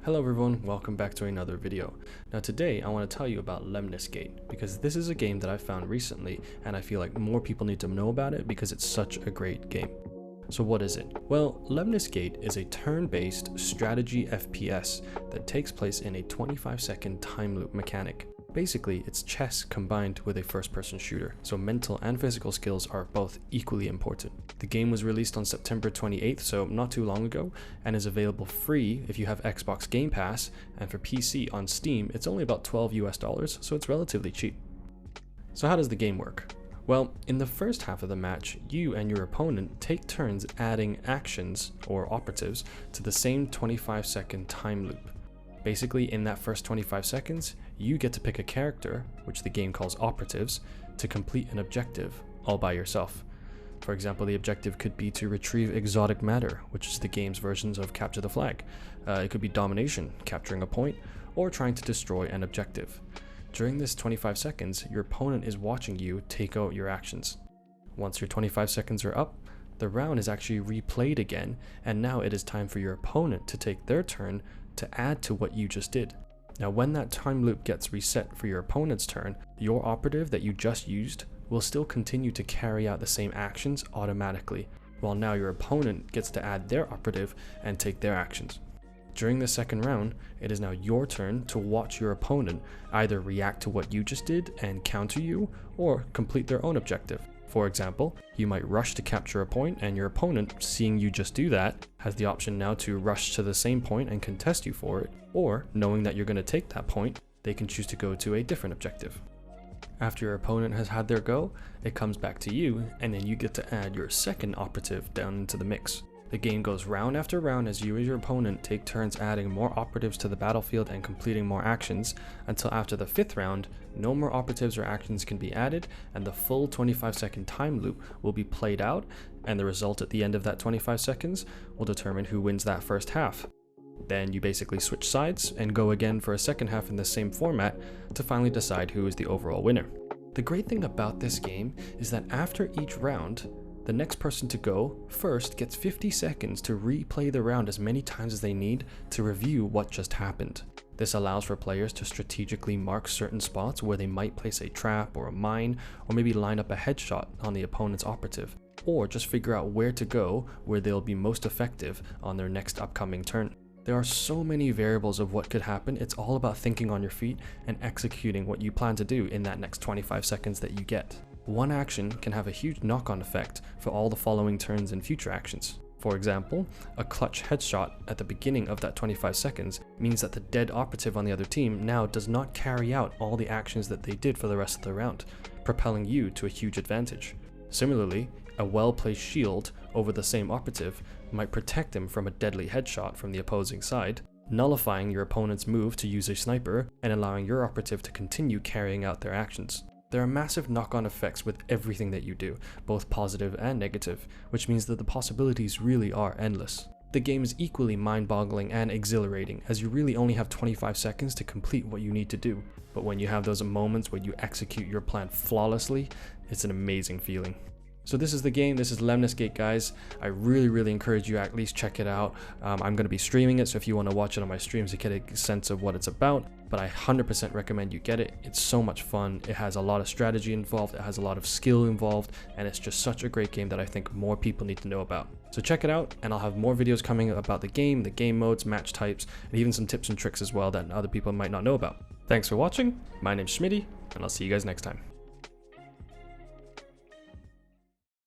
Hello everyone, welcome back to another video. Now today I want to tell you about Lemnis because this is a game that I found recently and I feel like more people need to know about it because it's such a great game. So what is it? Well, Lemnis is a turn-based strategy FPS that takes place in a 25-second time loop mechanic. Basically, it's chess combined with a first-person shooter, so mental and physical skills are both equally important. The game was released on September 28th, so not too long ago, and is available free if you have Xbox Game Pass, and for PC on Steam, it's only about $12 US, so it's relatively cheap. So how does the game work? Well, in the first half of the match, you and your opponent take turns adding actions, or operatives, to the same 25-second time loop. Basically, in that first 25 seconds, you get to pick a character, which the game calls operatives, to complete an objective, all by yourself. For example, the objective could be to retrieve exotic matter, which is the game's versions of capture the flag. It could be domination, capturing a point, or trying to destroy an objective. During this 25 seconds, your opponent is watching you take out your actions. Once your 25 seconds are up, the round is actually replayed again, and now it is time for your opponent to take their turn to add to what you just did. Now when that time loop gets reset for your opponent's turn, your operative that you just used will still continue to carry out the same actions automatically, while now your opponent gets to add their operative and take their actions. During the second round, it is now your turn to watch your opponent either react to what you just did and counter you, or complete their own objective. For example, you might rush to capture a point, and your opponent, seeing you just do that, has the option now to rush to the same point and contest you for it, or knowing that you're going to take that point, they can choose to go to a different objective. After your opponent has had their go, it comes back to you, and then you get to add your second operative down into the mix. The game goes round after round as you and your opponent take turns adding more operatives to the battlefield and completing more actions, until after the 5th round, no more operatives or actions can be added, and the full 25-second time loop will be played out, and the result at the end of that 25 seconds will determine who wins that first half. Then you basically switch sides and go again for a second half in the same format to finally decide who is the overall winner. The great thing about this game is that after each round, the next person to go first gets 50 seconds to replay the round as many times as they need to review what just happened. This allows for players to strategically mark certain spots where they might place a trap or a mine, or maybe line up a headshot on the opponent's operative, or just figure out where to go where they'll be most effective on their next upcoming turn. There are so many variables of what could happen. It's all about thinking on your feet and executing what you plan to do in that next 25 seconds that you get. One action can have a huge knock-on effect for all the following turns and future actions. For example, a clutch headshot at the beginning of that 25 seconds means that the dead operative on the other team now does not carry out all the actions that they did for the rest of the round, propelling you to a huge advantage. Similarly, a well-placed shield over the same operative might protect him from a deadly headshot from the opposing side, nullifying your opponent's move to use a sniper and allowing your operative to continue carrying out their actions. There are massive knock-on effects with everything that you do, both positive and negative, which means that the possibilities really are endless. The game is equally mind-boggling and exhilarating, as you really only have 25 seconds to complete what you need to do. But when you have those moments where you execute your plan flawlessly, it's an amazing feeling. So this is the game, this is Lemnis guys. I really encourage you at least check it out. I'm going to be streaming it, so if you want to watch it on my streams to get a sense of what it's about, but I 100% recommend you get it. It's so much fun, it has a lot of strategy involved, it has a lot of skill involved, and it's just such a great game that I think more people need to know about. So check it out, and I'll have more videos coming about the game modes, match types, and even some tips and tricks as well that other people might not know about. Thanks for watching, my name's Schmitty, and I'll see you guys next time.